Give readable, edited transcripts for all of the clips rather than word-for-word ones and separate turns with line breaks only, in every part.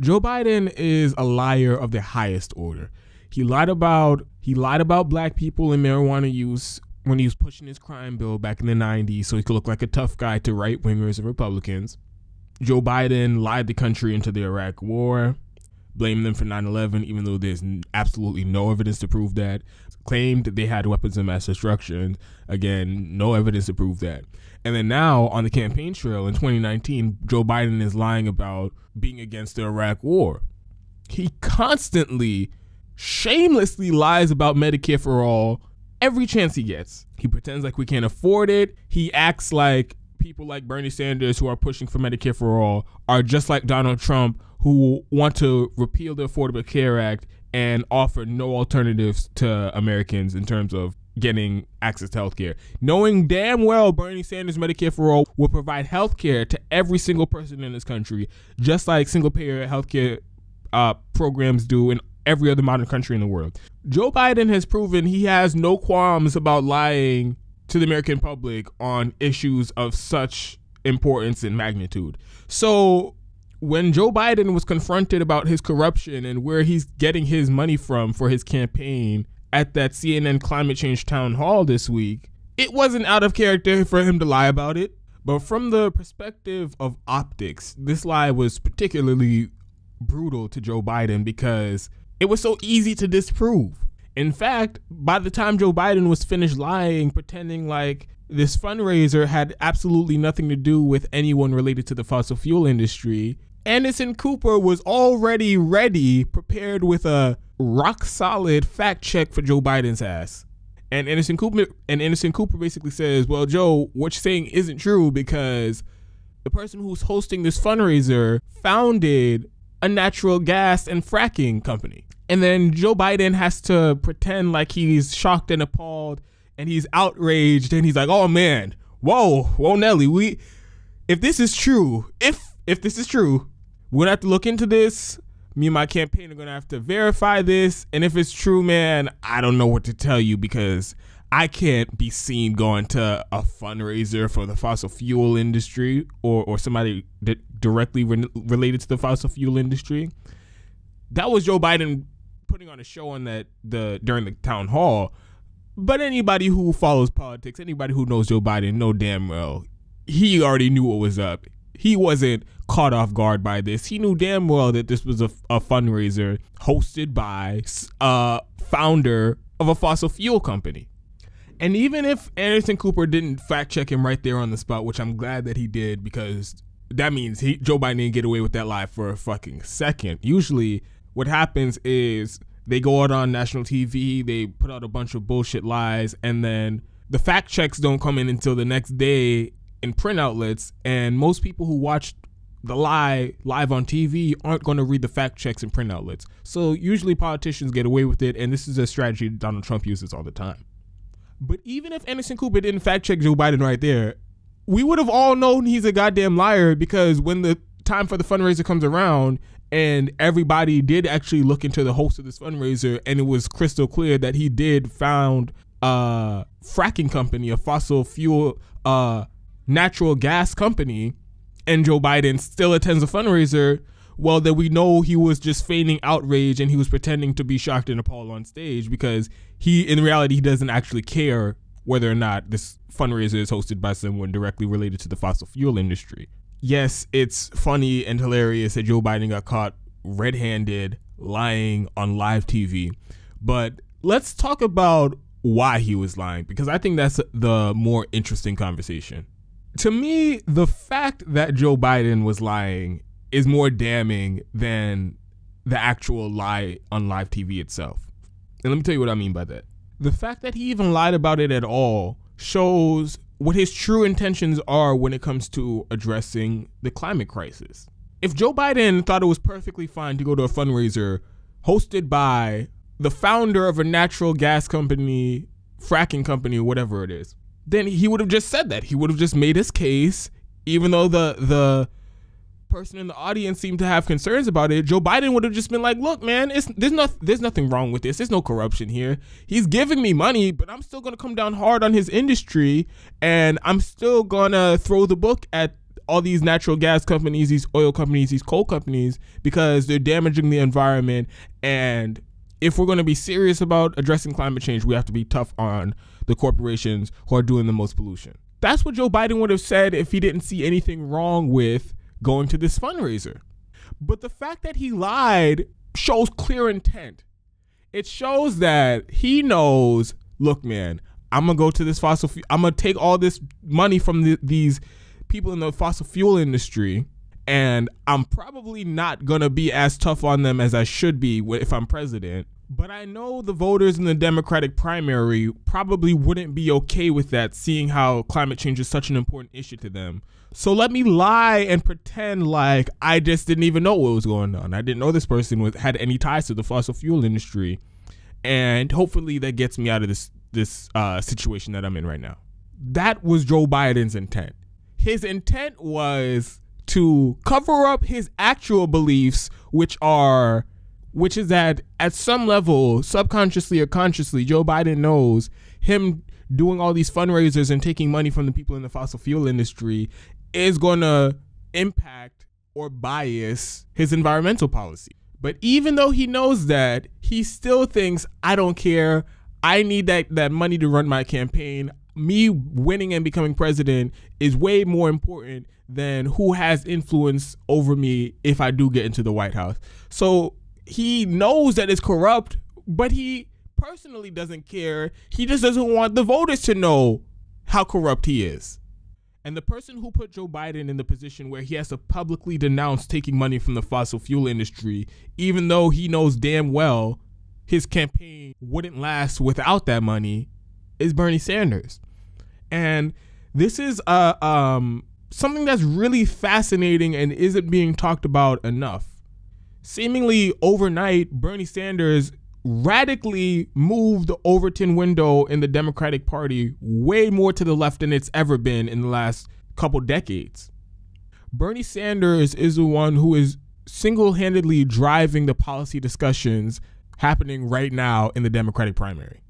Joe Biden is a liar of the highest order. He lied about black people and marijuana use when he was pushing his crime bill back in the 90s so he could look like a tough guy to right-wingers and Republicans. Joe Biden lied the country into the Iraq War, blamed them for 9/11 even though there's absolutely no evidence to prove that. Claimed they had weapons of mass destruction. Again, no evidence to prove that. And then now on the campaign trail in 2019, Joe Biden is lying about being against the Iraq War. He constantly, shamelessly lies about Medicare for all every chance he gets. He pretends like we can't afford it. He acts like people like Bernie Sanders who are pushing for Medicare for all are just like Donald Trump who want to repeal the Affordable Care Act and offer no alternatives to Americans in terms of getting access to healthcare. Knowing damn well Bernie Sanders' Medicare for all will provide healthcare to every single person in this country, just like single-payer healthcare programs do in every other modern country in the world. Joe Biden has proven he has no qualms about lying to the American public on issues of such importance and magnitude. So when Joe Biden was confronted about his corruption and where he's getting his money from for his campaign at that CNN climate change town hall this week, it wasn't out of character for him to lie about it. But from the perspective of optics, this lie was particularly brutal to Joe Biden because it was so easy to disprove. In fact, by the time Joe Biden was finished lying, pretending like this fundraiser had absolutely nothing to do with anyone related to the fossil fuel industry, Anderson Cooper was already ready, prepared with a rock solid fact check for Joe Biden's ass. And Anderson Cooper basically says, well, Joe, what you're saying isn't true because the person who's hosting this fundraiser founded a natural gas and fracking company. And then Joe Biden has to pretend like he's shocked and appalled and he's outraged and he's like, oh man, whoa, Nelly, if this is true, if this is true, we're gonna have to look into this. Me and my campaign are gonna have to verify this. And if it's true, man, I don't know what to tell you because I can't be seen going to a fundraiser for the fossil fuel industry or somebody that directly related to the fossil fuel industry. That was Joe Biden putting on a show on during the town hall. But anybody who follows politics, anybody who knows Joe Biden, know damn well he already knew what was up. He wasn't caught off guard by this. He knew damn well that this was a fundraiser hosted by a founder of a fossil fuel company. And even if Anderson Cooper didn't fact check him right there on the spot, which I'm glad that he did because that means Joe Biden didn't get away with that lie for a fucking second. Usually what happens is they go out on national TV, they put out a bunch of bullshit lies, and then the fact checks don't come in until the next day in print outlets, and most people who watch the lie live on TV aren't going to read the fact checks in print outlets. So usually politicians get away with it, and this is a strategy Donald Trump uses all the time. But even if Anderson Cooper didn't fact check Joe Biden right there, we would have all known he's a goddamn liar because when the time for the fundraiser comes around and everybody did actually look into the host of this fundraiser and it was crystal clear that he did found a fracking company, a fossil fuel, natural gas company, and Joe Biden still attends a fundraiser, well, then we know he was just feigning outrage and he was pretending to be shocked and appalled on stage because in reality, he doesn't actually care whether or not this fundraiser is hosted by someone directly related to the fossil fuel industry. Yes, it's funny and hilarious that Joe Biden got caught red-handed lying on live TV, but let's talk about why he was lying because I think that's the more interesting conversation. To me, the fact that Joe Biden was lying is more damning than the actual lie on live TV itself. And let me tell you what I mean by that. The fact that he even lied about it at all shows what his true intentions are when it comes to addressing the climate crisis. If Joe Biden thought it was perfectly fine to go to a fundraiser hosted by the founder of a natural gas company, fracking company, or whatever it is, then he would have just said that. He would have just made his case, even though the person in the audience seemed to have concerns about it. Joe Biden would have just been like, look, man, there's nothing wrong with this. There's no corruption here. He's giving me money, but I'm still going to come down hard on his industry, and I'm still going to throw the book at all these natural gas companies, these oil companies, these coal companies, because they're damaging the environment. And if we're going to be serious about addressing climate change, we have to be tough on the corporations who are doing the most pollution. That's what Joe Biden would have said if he didn't see anything wrong with going to this fundraiser. But the fact that he lied shows clear intent. It shows that he knows, look, man, I'm going to go to this fossil fuel. I'm going to take all this money from these people in the fossil fuel industry, and I'm probably not going to be as tough on them as I should be if I'm president. But I know the voters in the Democratic primary probably wouldn't be okay with that, seeing how climate change is such an important issue to them. So let me lie and pretend like I just didn't even know what was going on. I didn't know this person had any ties to the fossil fuel industry. And hopefully that gets me out of this situation that I'm in right now. That was Joe Biden's intent. His intent was to cover up his actual beliefs, which is that at some level, subconsciously or consciously, Joe Biden knows him doing all these fundraisers and taking money from the people in the fossil fuel industry is going to impact or bias his environmental policy. But even though he knows that, he still thinks, I don't care. I need that money to run my campaign. Me winning and becoming president is way more important than who has influence over me if I do get into the White House. So he knows that it's corrupt, but he personally doesn't care. He just doesn't want the voters to know how corrupt he is. And the person who put Joe Biden in the position where he has to publicly denounce taking money from the fossil fuel industry, even though he knows damn well his campaign wouldn't last without that money, is Bernie Sanders. And this is something that's really fascinating and isn't being talked about enough. Seemingly overnight, Bernie Sanders radically moved the Overton window in the Democratic Party way more to the left than it's ever been in the last couple decades. Bernie Sanders is the one who is single-handedly driving the policy discussions happening right now in the Democratic primary.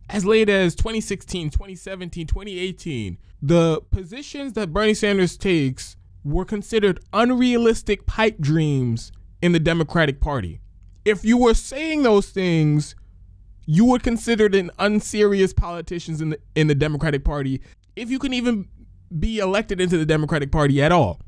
As late as 2016, 2017, 2018, the positions that Bernie Sanders takes were considered unrealistic pipe dreams in the Democratic Party. If you were saying those things, you were considered an unserious politician in the Democratic Party, if you can even be elected into the Democratic Party at all.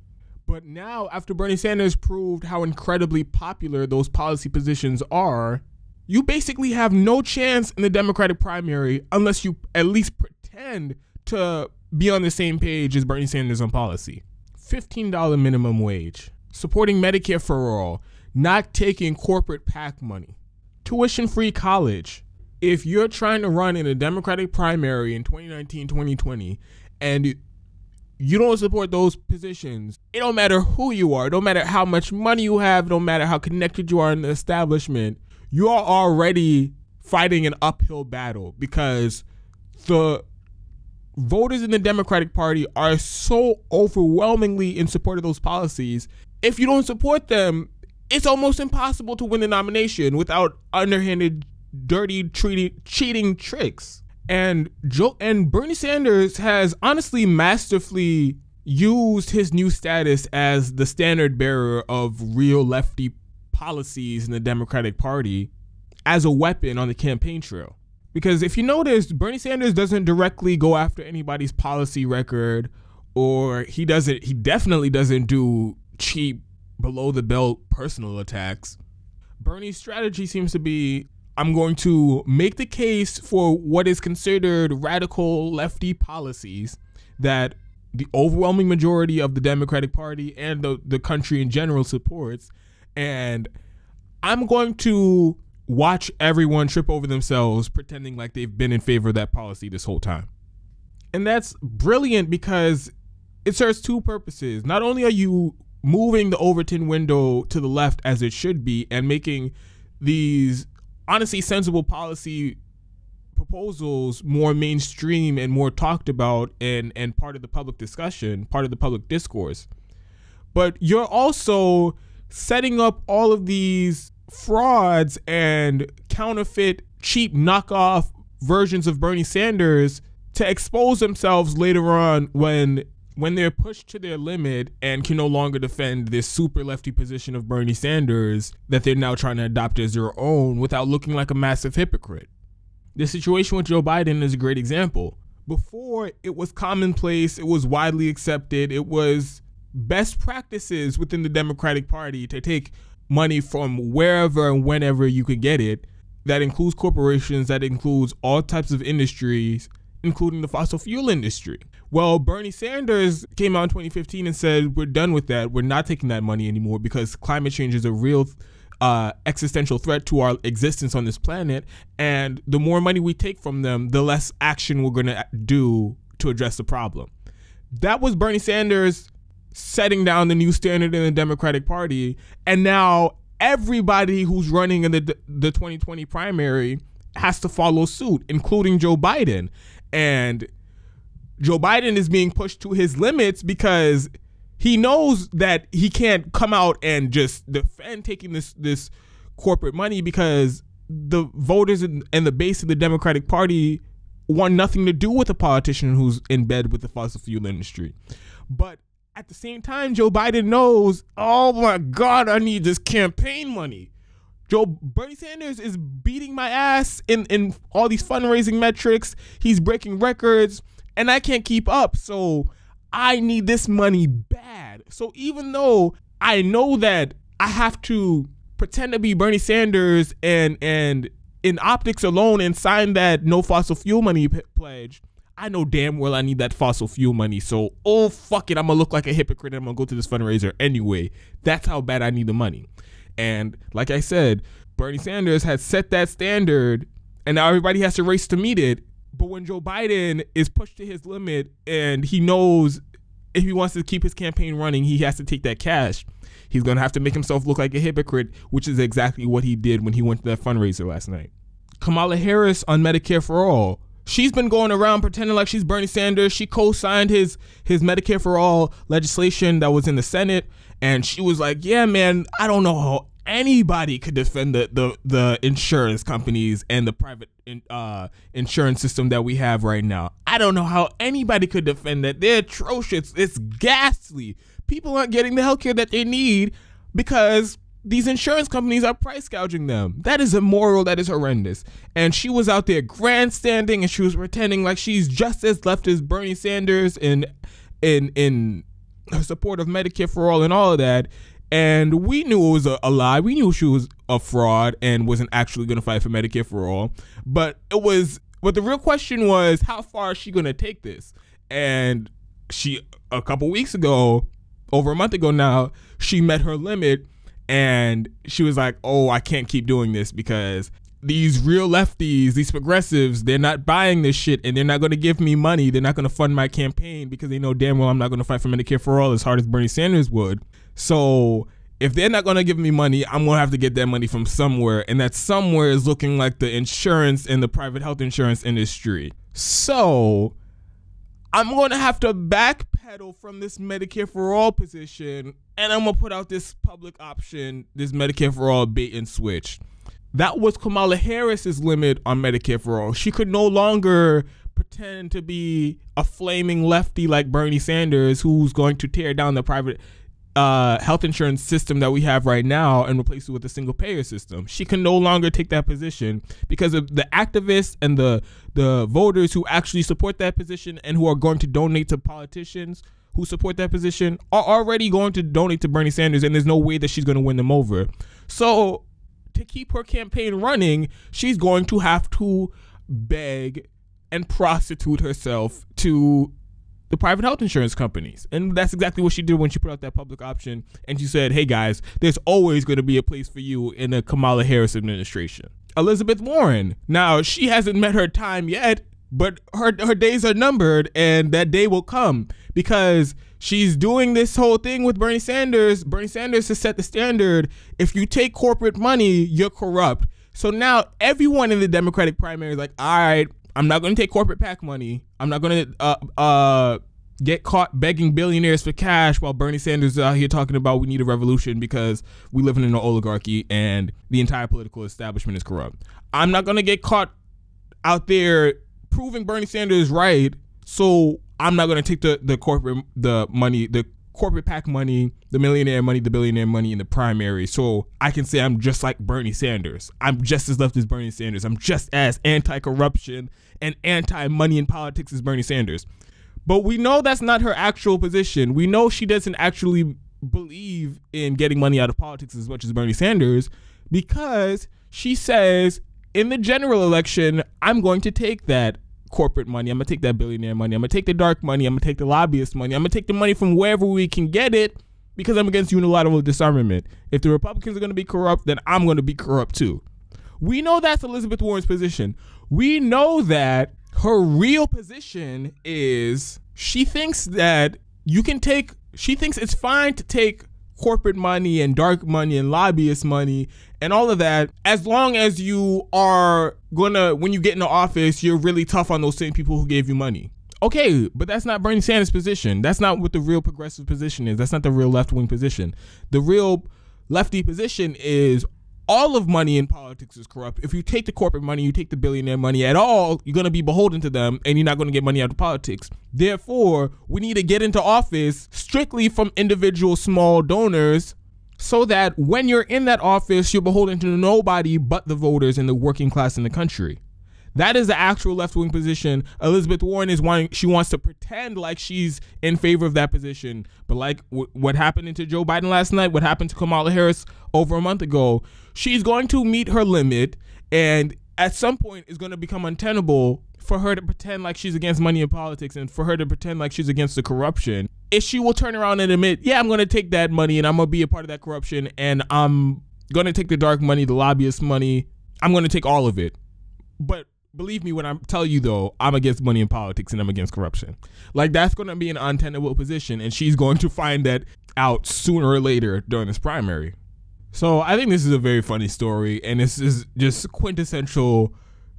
But now, after Bernie Sanders proved how incredibly popular those policy positions are, you basically have no chance in the Democratic primary unless you at least pretend to be on the same page as Bernie Sanders on policy. $15 minimum wage, supporting Medicare for all, not taking corporate PAC money, tuition-free college. If you're trying to run in a Democratic primary in 2019, 2020, and you don't support those positions, it don't matter who you are, it don't matter how much money you have, it don't matter how connected you are in the establishment, you are already fighting an uphill battle because the voters in the Democratic Party are so overwhelmingly in support of those policies. If you don't support them, it's almost impossible to win the nomination without underhanded, dirty, cheating tricks. And Bernie Sanders has honestly masterfully used his new status as the standard bearer of real lefty policies in the Democratic Party as a weapon on the campaign trail. Because if you notice, Bernie Sanders doesn't directly go after anybody's policy record, or he definitely doesn't do cheap, below the belt personal attacks. Bernie's strategy seems to be, I'm going to make the case for what is considered radical lefty policies that the overwhelming majority of the Democratic Party and the country in general supports, and I'm going to watch everyone trip over themselves pretending like they've been in favor of that policy this whole time. And that's brilliant because it serves two purposes. Not only are you moving the Overton window to the left as it should be and making these honestly sensible policy proposals more mainstream and more talked about and part of the public discussion, part of the public discourse, but you're also setting up all of these frauds and counterfeit, cheap knockoff versions of Bernie Sanders to expose themselves later on when when they're pushed to their limit and can no longer defend this super lefty position of Bernie Sanders that they're now trying to adopt as their own without looking like a massive hypocrite. The situation with Joe Biden is a great example. Before, it was commonplace, it was widely accepted, it was best practices within the Democratic Party to take money from wherever and whenever you could get it. That includes corporations, that includes all types of industries, including the fossil fuel industry. Well, Bernie Sanders came out in 2015 and said, we're done with that. We're not taking that money anymore because climate change is a real existential threat to our existence on this planet. And the more money we take from them, the less action we're going to do to address the problem. That was Bernie Sanders setting down the new standard in the Democratic Party. And now everybody who's running in the 2020 primary has to follow suit, including Joe Biden. And Joe Biden is being pushed to his limits because he knows that he can't come out and just defend taking this corporate money because the voters and the base of the Democratic Party want nothing to do with a politician who's in bed with the fossil fuel industry. But at the same time, Joe Biden knows, oh my God, I need this campaign money. Bernie Sanders is beating my ass in all these fundraising metrics. He's breaking records, and I can't keep up. So I need this money bad. So even though I know that I have to pretend to be Bernie Sanders and in optics alone and sign that no fossil fuel money pledge, I know damn well I need that fossil fuel money. So, oh, fuck it, I'm going to look like a hypocrite and I'm going to go to this fundraiser anyway. That's how bad I need the money. And like I said, Bernie Sanders had set that standard and now everybody has to race to meet it. But when Joe Biden is pushed to his limit and he knows if he wants to keep his campaign running, he has to take that cash, he's going to have to make himself look like a hypocrite, which is exactly what he did when he went to that fundraiser last night. Kamala Harris on Medicare for All. She's been going around pretending like she's Bernie Sanders. She co-signed his Medicare for All legislation that was in the Senate. And she was like, yeah, man, I don't know how anybody could defend the insurance companies and the private insurance system that we have right now. I don't know how anybody could defend that. They're atrocious. It's ghastly. People aren't getting the healthcare that they need because these insurance companies are price gouging them. That is immoral. That is horrendous. And she was out there grandstanding and she was pretending like she's just as left as Bernie Sanders in her support of Medicare for All and all of that. And we knew it was a lie. We knew she was a fraud and wasn't actually going to fight for Medicare for All. But the real question was, how far is she going to take this? And she, a couple weeks ago, over a month ago now, she met her limit. And she was like, oh, I can't keep doing this because these real lefties, these progressives, they're not buying this shit and they're not going to give me money. They're not going to fund my campaign because they know damn well I'm not going to fight for Medicare for All as hard as Bernie Sanders would. So if they're not going to give me money, I'm going to have to get that money from somewhere. And that somewhere is looking like the insurance and the private health insurance industry. So I'm going to have to backpedal from this Medicare for All position, and I'm going to put out this public option, this Medicare for All bait and switch. That was Kamala Harris's limit on Medicare for All. She could no longer pretend to be a flaming lefty like Bernie Sanders who's going to tear down the private health insurance system that we have right now and replace it with a single payer system. She can no longer take that position because of the activists and the voters who actually support that position and who are going to donate to politicians who support that position are already going to donate to Bernie Sanders, and there's no way that she's going to win them over. So to keep her campaign running, she's going to have to beg and prostitute herself to the private health insurance companies. And that's exactly what she did when she put out that public option. And she said, hey guys, there's always going to be a place for you in the Kamala Harris administration. Elizabeth Warren. Now, she hasn't met her time yet, but her days are numbered, and that day will come because she's doing this whole thing with Bernie Sanders. Bernie Sanders has set the standard. If you take corporate money, you're corrupt. So now everyone in the Democratic primary is like, all right, I'm not going to take corporate PAC money. I'm not going to get caught begging billionaires for cash while Bernie Sanders is out here talking about we need a revolution because we live in an oligarchy and the entire political establishment is corrupt. I'm not going to get caught out there proving Bernie Sanders right, so I'm not going to take the corporate PAC money, the millionaire money, the billionaire money in the primary, so I can say I'm just like Bernie Sanders. I'm just as left as Bernie Sanders. I'm just as anti-corruption and anti-money in politics as Bernie Sanders. But we know that's not her actual position. We know she doesn't actually believe in getting money out of politics as much as Bernie Sanders, because she says in the general election, I'm going to take that corporate money, I'm gonna take that billionaire money, I'm gonna take the dark money, I'm gonna take the lobbyist money, I'm gonna take the money from wherever we can get it, because I'm against unilateral disarmament. If the Republicans are gonna be corrupt, then I'm gonna be corrupt too. We know that's Elizabeth Warren's position. We know that her real position is she thinks it's fine to take corporate money and dark money and lobbyist money and all of that, as long as you are gonna, when you get into office, you're really tough on those same people who gave you money. Okay, but that's not Bernie Sanders' position. That's not what the real progressive position is. That's not the real left-wing position. The real lefty position is all of money in politics is corrupt. If you take the corporate money, you take the billionaire money at all, you're going to be beholden to them and you're not going to get money out of politics. Therefore, we need to get into office strictly from individual small donors, so that when you're in that office, you're beholden to nobody but the voters and the working class in the country. That is the actual left-wing position. Elizabeth Warren she wants to pretend like she's in favor of that position. But like what happened to Joe Biden last night, what happened to Kamala Harris over a month ago, she's going to meet her limit, and at some point it's going to become untenable for her to pretend like she's against money in politics and for her to pretend like she's against the corruption. If she will turn around and admit, yeah, I'm going to take that money and I'm going to be a part of that corruption, and I'm going to take the dark money, the lobbyist money, I'm going to take all of it. But believe me when I tell you, though, I'm against money in politics and I'm against corruption. Like, that's going to be an untenable position, and she's going to find that out sooner or later during this primary. So I think this is a very funny story, and this is just quintessential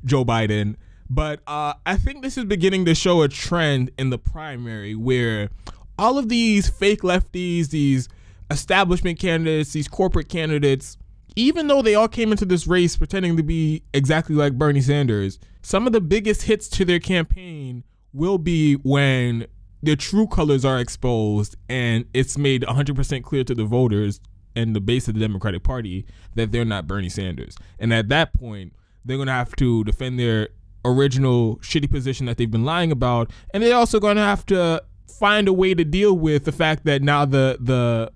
Joe Biden. But I think this is beginning to show a trend in the primary where all of these fake lefties, these establishment candidates, these corporate candidates, even though they all came into this race pretending to be exactly like Bernie Sanders, some of the biggest hits to their campaign will be when their true colors are exposed and it's made 100% clear to the voters and the base of the Democratic Party that they're not Bernie Sanders. And at that point, they're going to have to defend their original shitty position that they've been lying about, and they're also going to have to find a way to deal with the fact that now the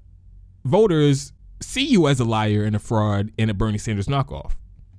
voters see you as a liar and a fraud and a Bernie Sanders knockoff.